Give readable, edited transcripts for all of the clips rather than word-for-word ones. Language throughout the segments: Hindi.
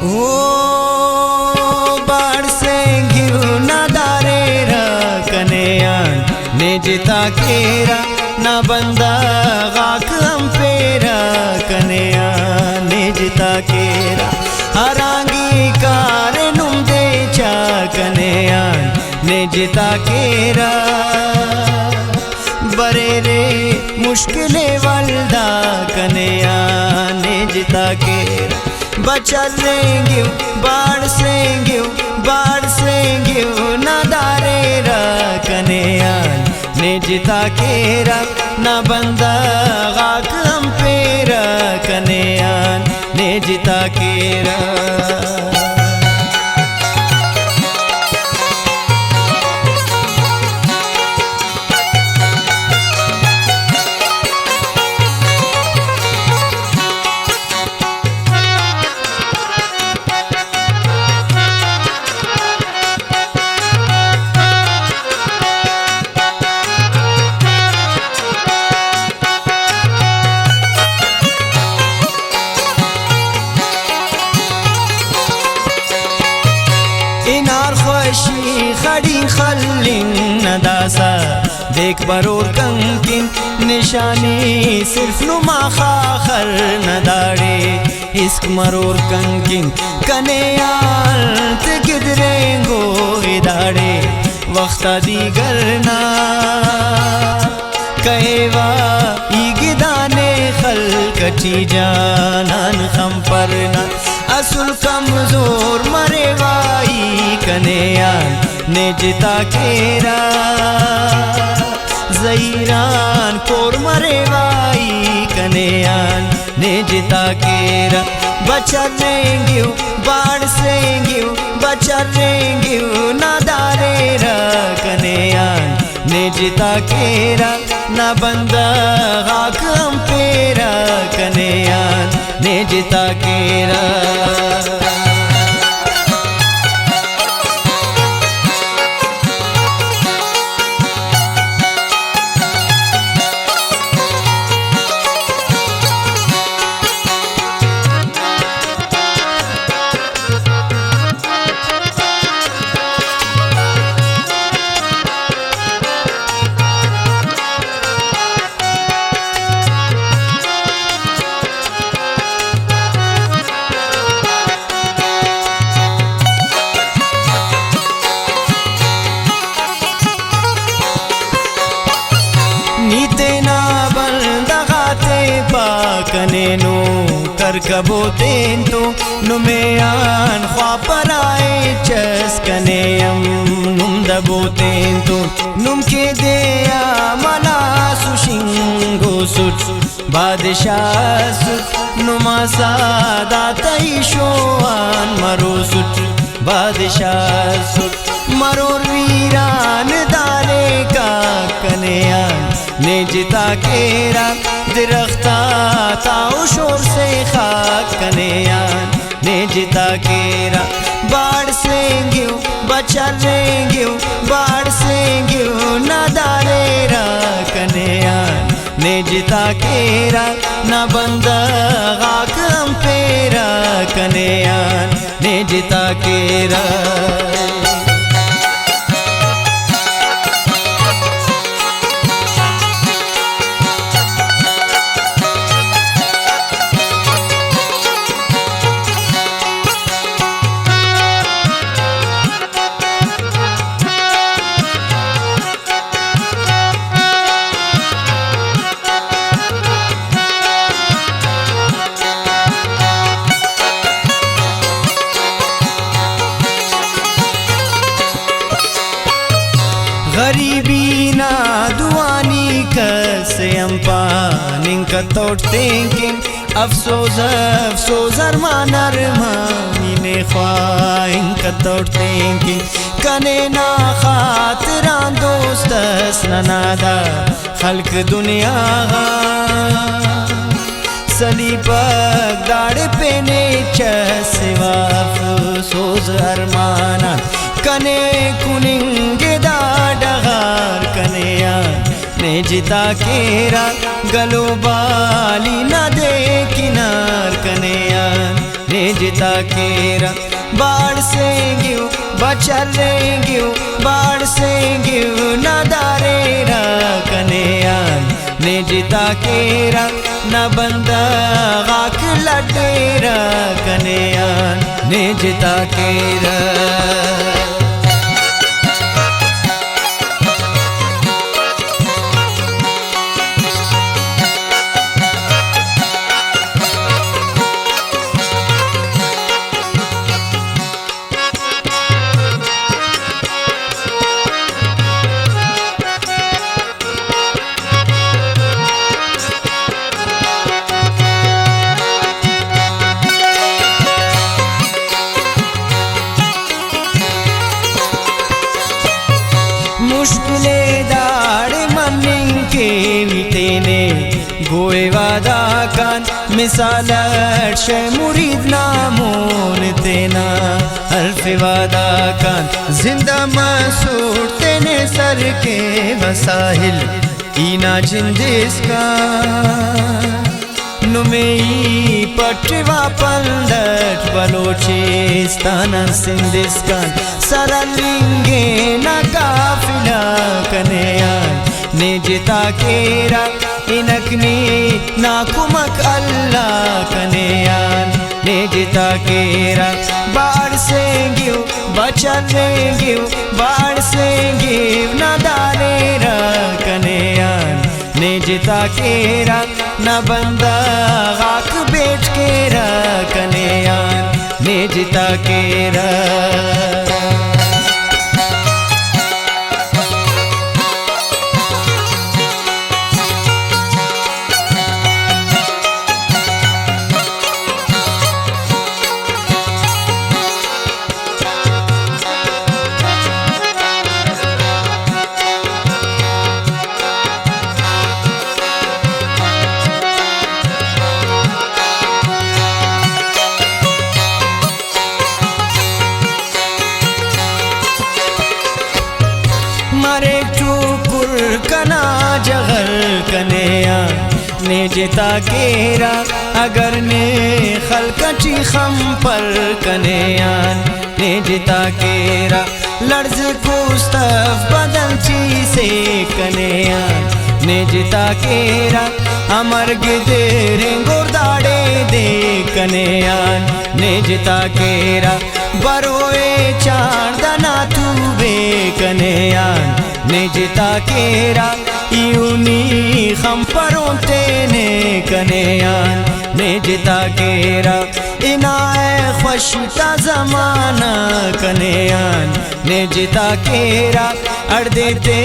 ओ बाढ़ से गिर न दारे रा कनेयान ने जिता केरा ना बंदा गाक हम पेरा कनेयान ने जिता केरा हरांगी कार नुम दे चा कनेयान ने जिता केरा बरे रे मुश्किले वल्दा कनेयान ने जिता केरा बचल रेंगे बाढ़ सेंगे ना दारे रा कनेयान ने जिता केरा ना बंदा गाक हम पेरा कनेयान ने जिता केरा खड़ी खल्लिन नदासा देख बरोर कंकिन निशानी सिर्फ नुमा खाखर नदाड़े इश्क मरोर कंकिन कनेयाल तिगिदरेंगो इदाड़े वक्ता दीगरना कहेवा ईगिदाने खल कटी जानन खम परना असुल कमजोर मरेवाई कनेयान ने जिता केरा ज़हीरान कोर मरेवाई कनेयान ने जिता केरा बचल रेंगे ना दारे रा कनेयान ने जिता केरा ना बंदा गाक हम पेरा कनेयान ने जिता केरा कनेनो कर कबो तेन तो नुमेयान ख्वा पर आए चस कनेयम नुम दबो तेन तो नुम के देया मना सुशिंगो सुट बादशाह सुट नुमा सादा तई शोआन मरो सुट बादशाह सुट मरोर वीरान दारे का कनेयान ने जिता केरा दरख्ता ताऊ शोर से खाक कनेयान ने जिता केरा बाढ़ सेंगे बाढ़ सेंगे ना दारे रा कनेयान ने जिता केरा ना बंदा गाक हम पेरा कनेयान ने जिता केरा गरीबी ना दुआनी कसे अम्पानिंग कतोट थिंकिंग अफसोस अरमान अरमानी ख्वाहिंग कतोट थिंकिंग कने ना खातिरान दोस्तस ननादा खल्क दुनिया सलीबक दाड़ पेने चसिवा अफसोस अरमाना कने कुनिंगे दाडगार कनेयान ने जिता केरा गलो बाली ना दे किनार कनेयान ने निजता केरा बाढ़ से गियो बचल गियो बाढ़ से गियो नदारे रा कनेयान निजता केरा न बंदा गाक लटेरा कनेयान निजता केरा मुश्किले दाड़ मनिंग के वितेने गोए वादा कान मिसाल शे मुरीद नामोन तेना अल्फ वादा कान जिंदा मसूर तेने सर के मसाहिल इना जिंदिस का नुमेई पटवा पंदट बलोचिस्तान सिंधिस्तान सरलिंगे न काफिला कनेयान निजता केरा इनकनी नाकुमक अल्लाह कनेयान निजता केरा बाढ़ से गियो बचल गियो बाढ़ से गिव न दारे रा कनेयान निजता केरा न बंदा गाक बेच केरा कनेयान निजता केरा मरे टुकुर कना जगर कनेया निजता केरा अगर ने खलकची खम पर कनेयान निजता केरा लर्ज कुस्तफ बदल ची से कनेयान निजता केरा अमर गिदरे गोरदाड़े दे कनेयान निजता केरा बरोए चांदना तू बे कनेयान निजता केरा यूनी खम परों तेने कनेयान निजता केरा इनाए खुशता जमाना कनेयान निजता केरा अड़ देते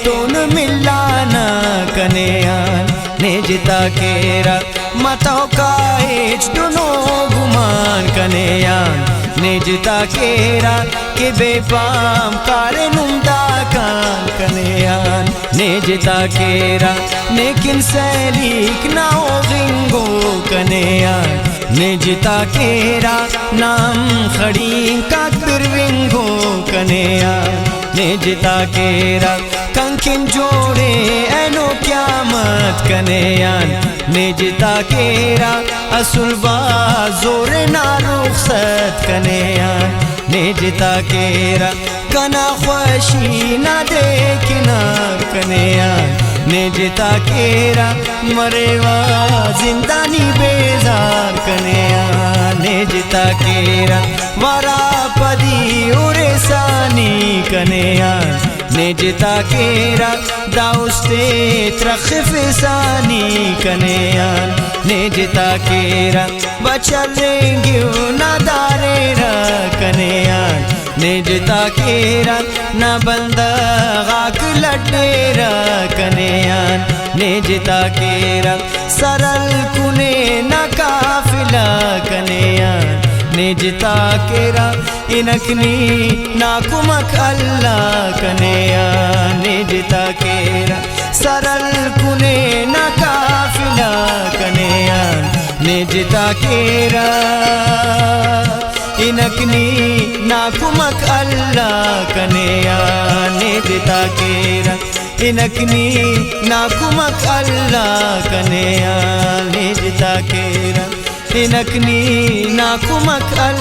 तून मिलाना कनेयान निजता केरा मतों का एच दोनों गुमान कनेयान निजता केरा के बेपाम कारे नुमदा कान कनेयान निजता केरा लेकिन सैलिक नाओ गिंगो कनेयान निजता केरा नाम खड़ी का बिरविंगो कनेयान निजता केरा कंकिन जोड़े एनो क्यामत कनेयान निजता केरा असुलबा जोर ना रुखसत कनेयान निजता केरा कना ख्वाशी ना देखना कनेयान निजता केरा मरेवा जिंदानी बेजार कनेयान निजता केरा वारा पदी उरे सानी कनेयान निजता केरा दाउस्ते त्रखफ सानी कनेयान निजता केरा बचल गियो ना दारे रा कनेयान निजता केरा ना बंदा गाक लटेरा कनेयान निजता केरा सरल कुने ना काफिला कनेयान निजता केरा इनकनी नाकुमक अल्लाह कनेयान निजता केरा सरल कुने ना काफिला कनेयान निजता केरा इनकनी नाकुमक अल्लाह कनेयान निजता केरा इनकनी नाकुमक अल्लाह कनेयान निजता केरा इनकनी ना कुमक अल